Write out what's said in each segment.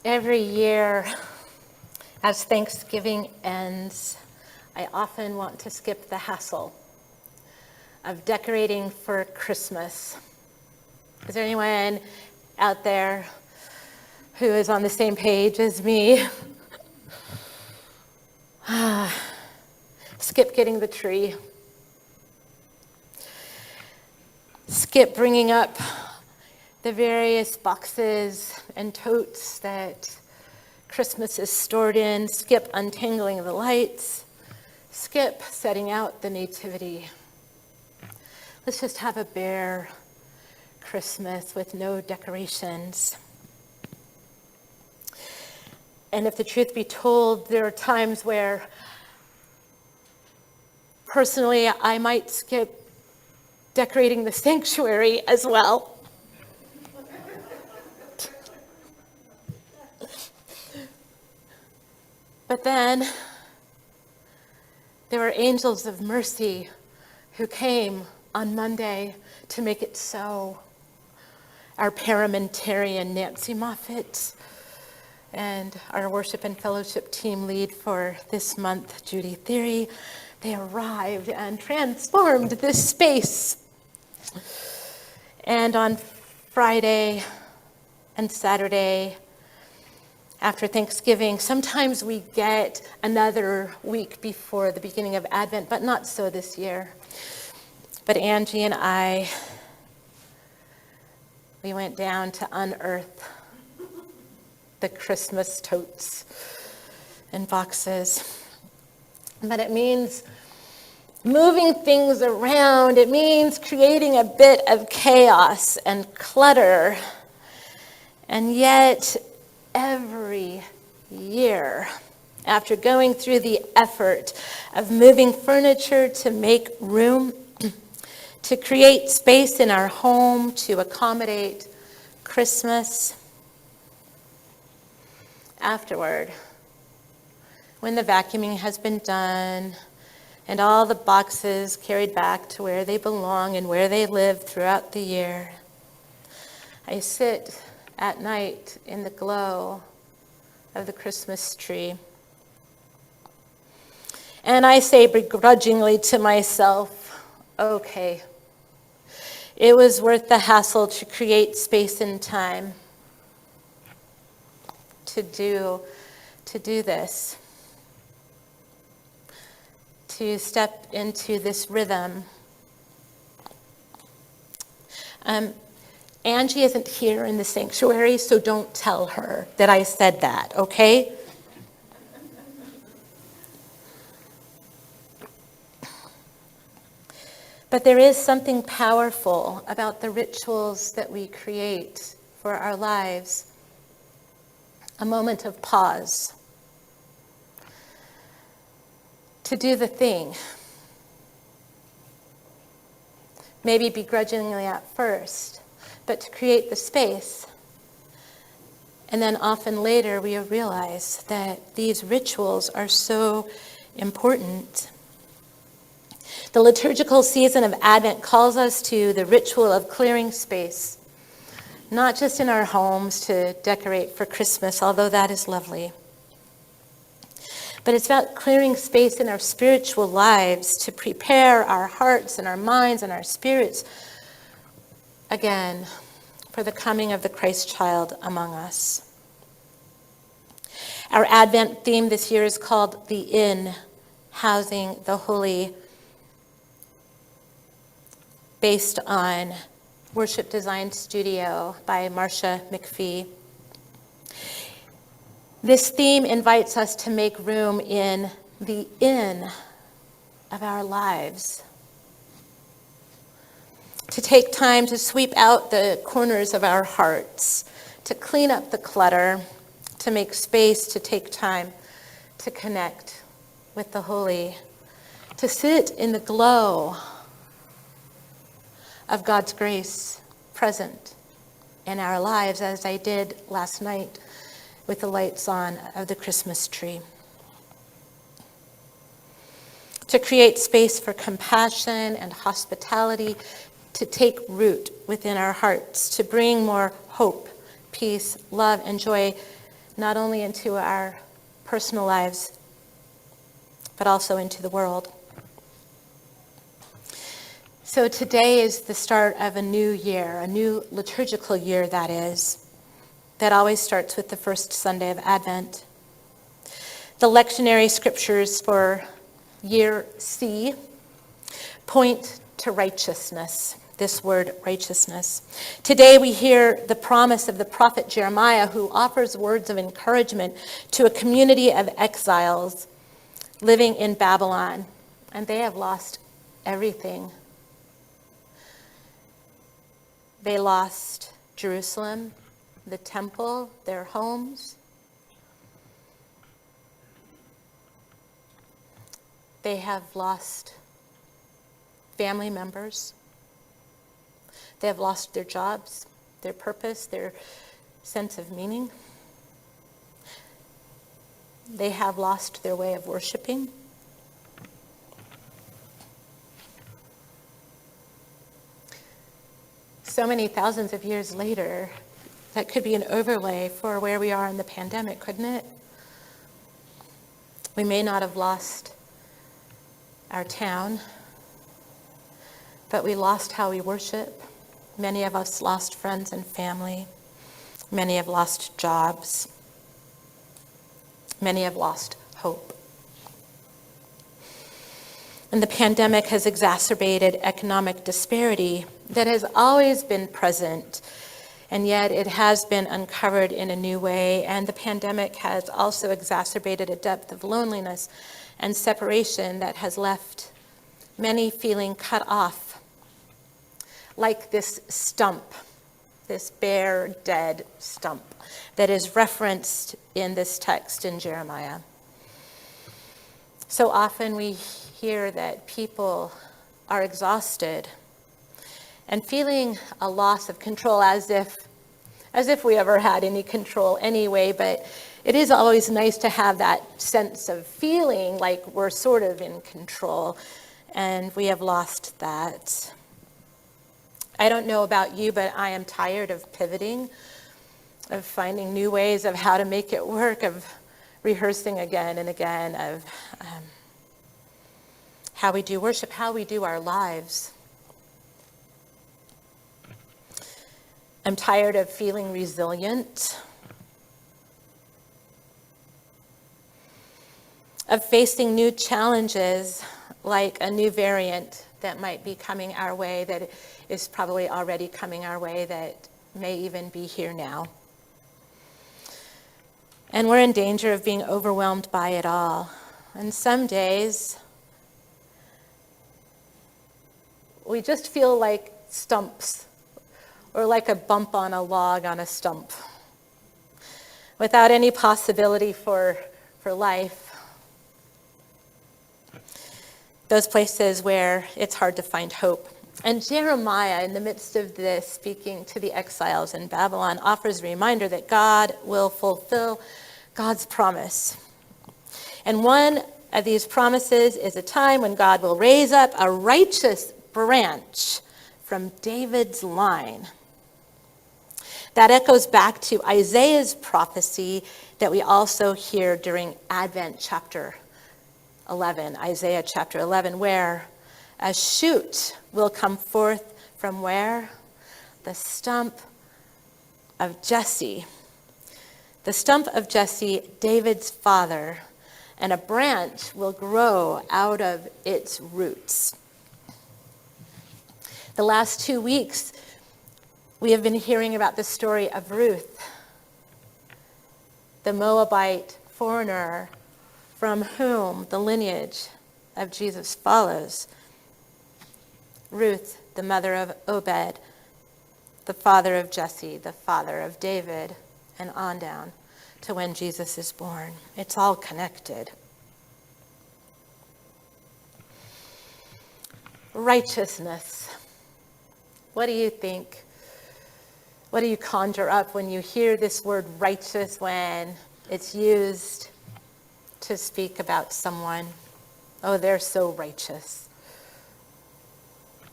Every year, as Thanksgiving ends, I often want to skip the hassle of decorating for Christmas. Is there anyone out there who is on the same page as me? Skip getting the tree. Skip bringing up the various boxes and totes that Christmas is stored in. Skip untangling the lights. Skip setting out the nativity. Let's just have a bare Christmas with no decorations. And if the truth be told, there are times where personally I might skip decorating the sanctuary as well. But then there were angels of mercy who came on Monday to make it so. Our parliamentarian, Nancy Moffett, and our worship and fellowship team lead for this month, Judy Theory, they arrived and transformed this space. And on Friday and Saturday, after Thanksgiving, sometimes we get another week before the beginning of Advent, but not so this year. But Angie and I, we went down to unearth the Christmas totes and boxes. But it means moving things around. It means creating a bit of chaos and clutter. And yet, every year, after going through the effort of moving furniture to make room, to create space in our home to accommodate Christmas, afterward, when the vacuuming has been done and all the boxes carried back to where they belong and where they live throughout the year, I sit at night in the glow of the Christmas tree. And I say begrudgingly to myself, okay, it was worth the hassle to create space and time to do this, to step into this rhythm. Angie isn't here in the sanctuary, so don't tell her that I said that, okay? But there is something powerful about the rituals that we create for our lives. A moment of pause. To do the thing. Maybe begrudgingly at first, but to create the space. And then often later we realize that these rituals are so important. The liturgical season of Advent calls us to the ritual of clearing space, not just in our homes to decorate for Christmas, although that is lovely, but it's about clearing space in our spiritual lives to prepare our hearts and our minds and our spirits again for the coming of the Christ child among us. Our Advent theme this year is called The Inn, Housing the Holy, based on Worship Design Studio by Marcia McPhee. This theme invites us to make room in the inn of our lives, to take time to sweep out the corners of our hearts, to clean up the clutter, to make space, to take time to connect with the holy, to sit in the glow of God's grace present in our lives, as I did last night with the lights on of the Christmas tree. To create space for compassion and hospitality to take root within our hearts, to bring more hope, peace, love, and joy not only into our personal lives, but also into the world. So today is the start of a new year, a new liturgical year, that is, that always starts with the first Sunday of Advent. The lectionary scriptures for year C point to righteousness, this word righteousness. Today we hear the promise of the prophet Jeremiah, who offers words of encouragement to a community of exiles living in Babylon, and they have lost everything. They lost Jerusalem, the temple, their homes. They have lost family members. They have lost their jobs, their purpose, their sense of meaning. They have lost their way of worshiping. So many thousands of years later, that could be an overlay for where we are in the pandemic, couldn't it? We may not have lost our town, but we lost how we worship. Many of us lost friends and family. Many have lost jobs. Many have lost hope. And the pandemic has exacerbated economic disparity that has always been present, and yet it has been uncovered in a new way. And the pandemic has also exacerbated a depth of loneliness and separation that has left many feeling cut off, like this stump, this bare, dead stump that is referenced in this text in Jeremiah. So often we hear that people are exhausted and feeling a loss of control, as if we ever had any control anyway, but it is always nice to have that sense of feeling like we're sort of in control, and we have lost that. I don't know about you, but I am tired of pivoting, of finding new ways of how to make it work, of rehearsing again and again, of how we do worship, how we do our lives. I'm tired of feeling resilient, of facing new challenges like a new variant that might be coming our way, that is probably already coming our way, that may even be here now. And we're in danger of being overwhelmed by it all. And some days, we just feel like stumps, or like a bump on a log on a stump, without any possibility for life. Those places where it's hard to find hope. And Jeremiah, in the midst of this, speaking to the exiles in Babylon, offers a reminder that God will fulfill God's promise. And one of these promises is a time when God will raise up a righteous branch from David's line. That echoes back to Isaiah's prophecy that we also hear during Advent chapter 11, Isaiah chapter 11, where a shoot will come forth from where? The stump of Jesse. The stump of Jesse, David's father, and a branch will grow out of its roots. The last 2 weeks, we have been hearing about the story of Ruth, the Moabite foreigner from whom the lineage of Jesus follows. Ruth, the mother of Obed, the father of Jesse, the father of David, and on down to when Jesus is born. It's all connected. Righteousness. What do you think? What do you conjure up when you hear this word righteous, when it's used to speak about someone? Oh, they're so righteous.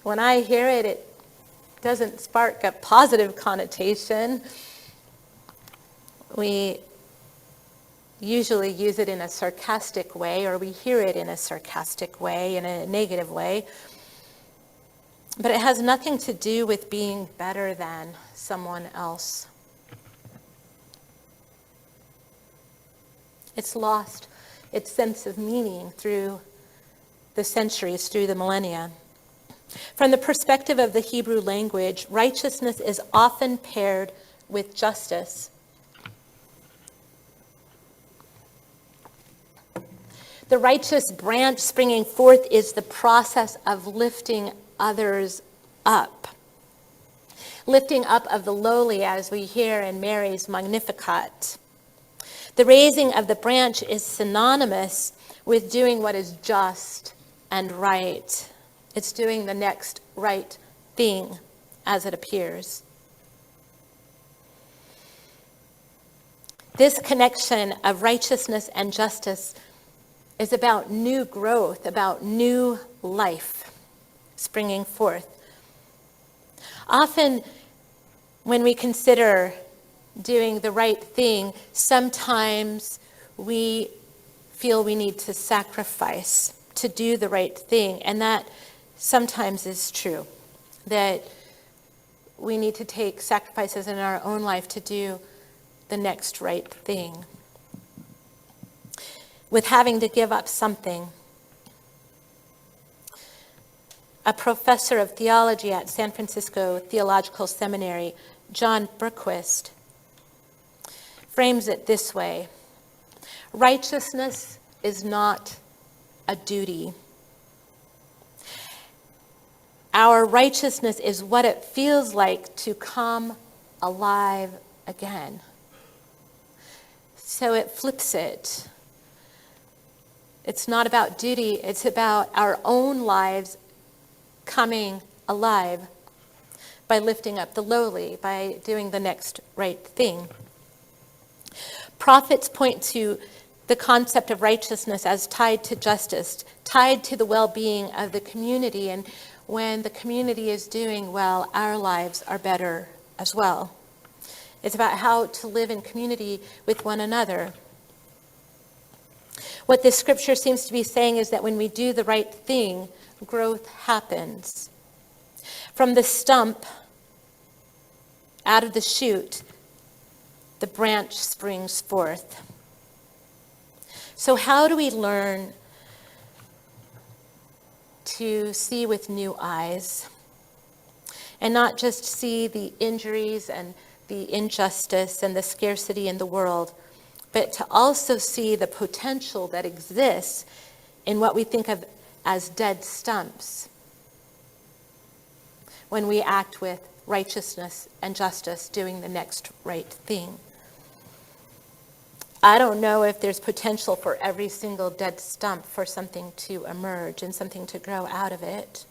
When I hear it, it doesn't spark a positive connotation. We usually use it in a sarcastic way, or we hear it in a sarcastic way, in a negative way. But it has nothing to do with being better than someone else. It's lost its sense of meaning through the centuries, through the millennia. From the perspective of the Hebrew language, righteousness is often paired with justice. The righteous branch springing forth is the process of lifting others up. Lifting up of the lowly, as we hear in Mary's Magnificat. The raising of the branch is synonymous with doing what is just and right. It's doing the next right thing, as it appears. This connection of righteousness and justice is about new growth, about new life springing forth. Often, when we consider doing the right thing, sometimes we feel we need to sacrifice to do the right thing, and that sometimes is true, that we need to take sacrifices in our own life to do the next right thing. With having to give up something. A professor of theology at San Francisco Theological Seminary, John Berquist, frames it this way: righteousness is not a duty. Our righteousness is what it feels like to come alive again. So it flips it. It's not about duty, it's about our own lives coming alive by lifting up the lowly, by doing the next right thing. Prophets point to the concept of righteousness as tied to justice, tied to the well-being of the community, and when the community is doing well, our lives are better as well. It's about how to live in community with one another. What this scripture seems to be saying is that when we do the right thing, growth happens. From the stump, out of the shoot, the branch springs forth. So how do we learn to see with new eyes and not just see the injuries and the injustice and the scarcity in the world, but to also see the potential that exists in what we think of as dead stumps when we act with righteousness and justice, doing the next right thing? I don't know if there's potential for every single dead stump for something to emerge and something to grow out of it.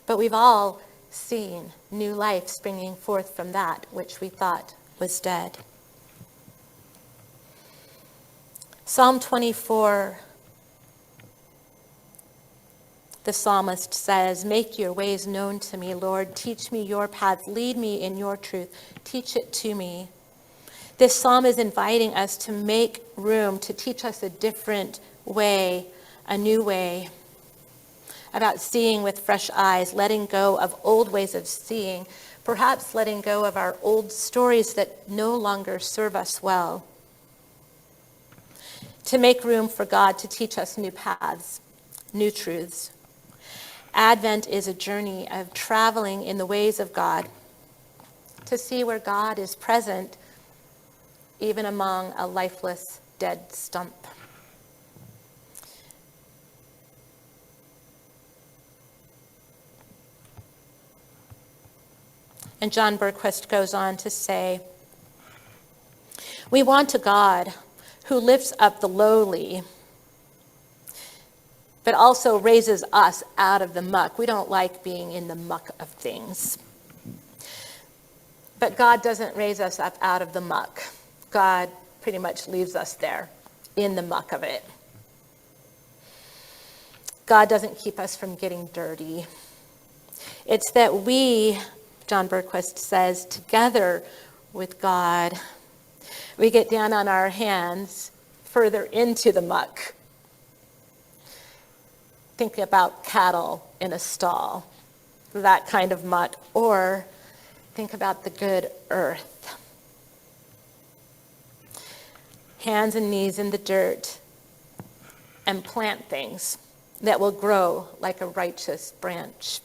But we've all seen new life springing forth from that which we thought was dead. Psalm 24, the psalmist says, "Make your ways known to me, Lord. Teach me your paths. Lead me in your truth. Teach it to me." This psalm is inviting us to make room, to teach us a different way, a new way, about seeing with fresh eyes, letting go of old ways of seeing, perhaps letting go of our old stories that no longer serve us well, to make room for God to teach us new paths, new truths. Advent is a journey of traveling in the ways of God, to see where God is present even among a lifeless, dead stump. And John Berquist goes on to say, we want a God who lifts up the lowly, but also raises us out of the muck. We don't like being in the muck of things. But God doesn't raise us up out of the muck. God pretty much leaves us there in the muck of it. God doesn't keep us from getting dirty. It's that we, John Berquist says, together with God, We get down on our hands further into the muck. Think about cattle in a stall, that kind of muck, or think about the good earth. Hands and knees in the dirt, and plant things that will grow like a righteous branch.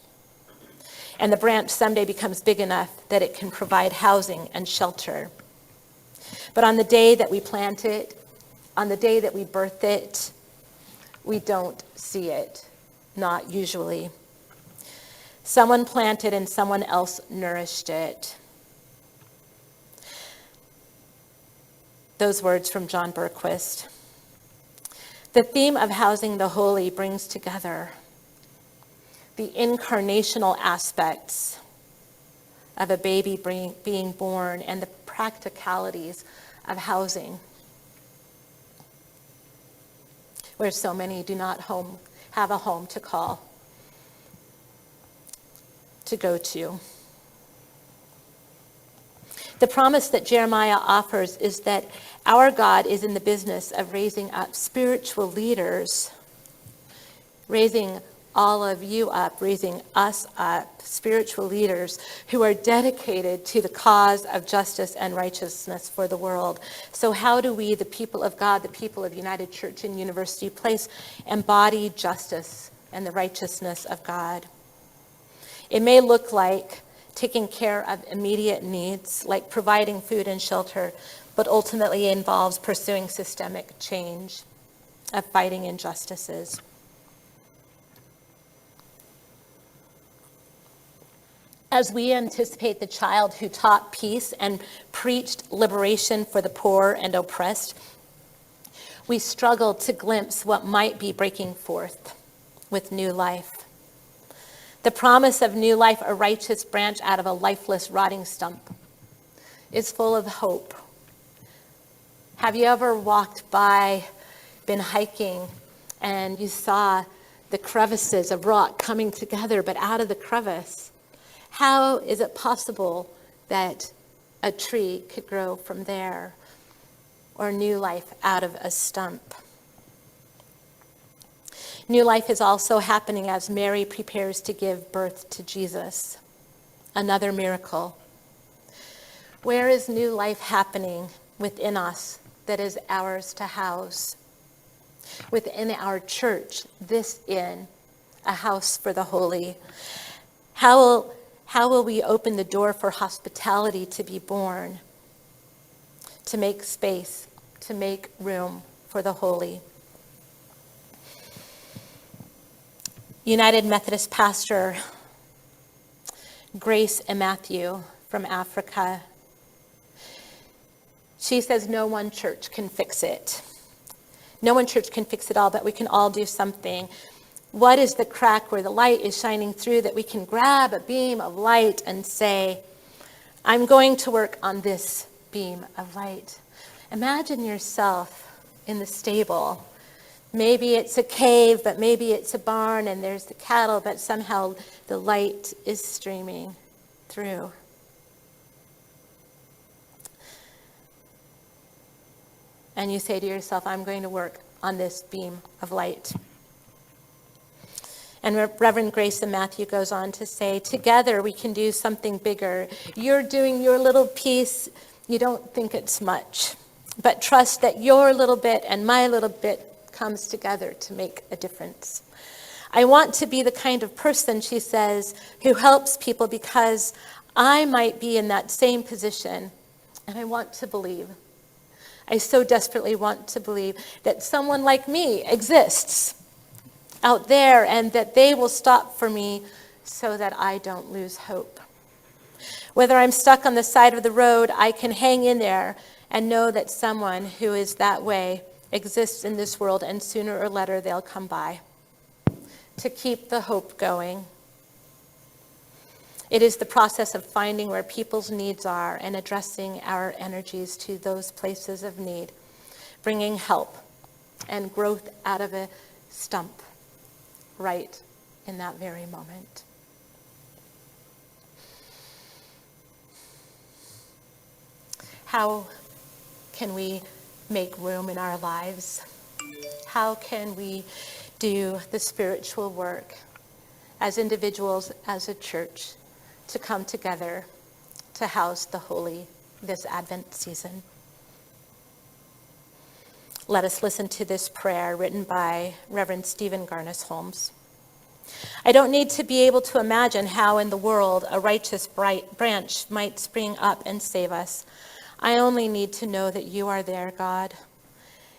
And the branch someday becomes big enough that it can provide housing and shelter. But on the day that we plant it, on the day that we birth it, we don't see it, not usually. Someone planted and someone else nourished it. Those words from John Berquist. The theme of housing the holy brings together the incarnational aspects of a baby being born and the practicalities of housing, where so many do not have a home to go to. The promise that Jeremiah offers is that our God is in the business of raising up spiritual leaders, raising all of you up, raising us up, spiritual leaders who are dedicated to the cause of justice and righteousness for the world. So how do we, the people of God, the people of United Church and University Place, embody justice and the righteousness of God? It may look like taking care of immediate needs, like providing food and shelter, but ultimately involves pursuing systemic change, of fighting injustices. As we anticipate the child who taught peace and preached liberation for the poor and oppressed, we struggle to glimpse what might be breaking forth with new life. The promise of new life, a righteous branch out of a lifeless, rotting stump, is full of hope. Have you ever walked by, been hiking, and you saw the crevices of rock coming together, but out of the crevice, how is it possible that a tree could grow from there, or new life out of a stump? New life is also happening as Mary prepares to give birth to Jesus, another miracle. Where is new life happening within us that is ours to house? Within our church, this inn, a house for the holy. How will we open the door for hospitality to be born, to make space, to make room for the holy? United Methodist pastor Grace Matthew from Africa, she says no one church can fix it. No one church can fix it all, but we can all do something. What is the crack where the light is shining through that we can grab a beam of light and say, I'm going to work on this beam of light? Imagine yourself in the stable. Maybe it's a cave, but maybe it's a barn and there's the cattle, but somehow the light is streaming through. And you say to yourself, I'm going to work on this beam of light. And Reverend Grace and Matthew goes on to say, together we can do something bigger. You're doing your little piece. You don't think it's much, but trust that your little bit and my little bit comes together to make a difference. I want to be the kind of person, she says, who helps people because I might be in that same position, and I want to believe. I so desperately want to believe that someone like me exists out there and that they will stop for me so that I don't lose hope. Whether I'm stuck on the side of the road, I can hang in there and know that someone who is that way exists in this world, and sooner or later they'll come by to keep the hope going. It is the process of finding where people's needs are and addressing our energies to those places of need, bringing help and growth out of a stump right in that very moment. can we make room in our lives? How can we do the spiritual work as individuals, as a church, to come together to house the holy this Advent season? Let us listen to this prayer written by Reverend Garness Holmes. I don't need to be able to imagine how in the world a righteous bright branch might spring up and save us. I only need to know that you are there, God.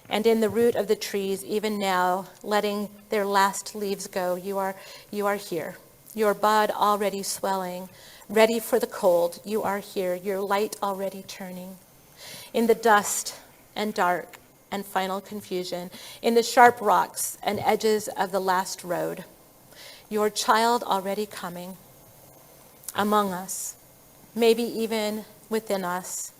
And in the root of the trees, even now, letting their last leaves go, you are here. Your bud already swelling, ready for the cold. You are here, your light already turning. In the dust and dark and final confusion, in the sharp rocks and edges of the last road, your child already coming among us, maybe even within us,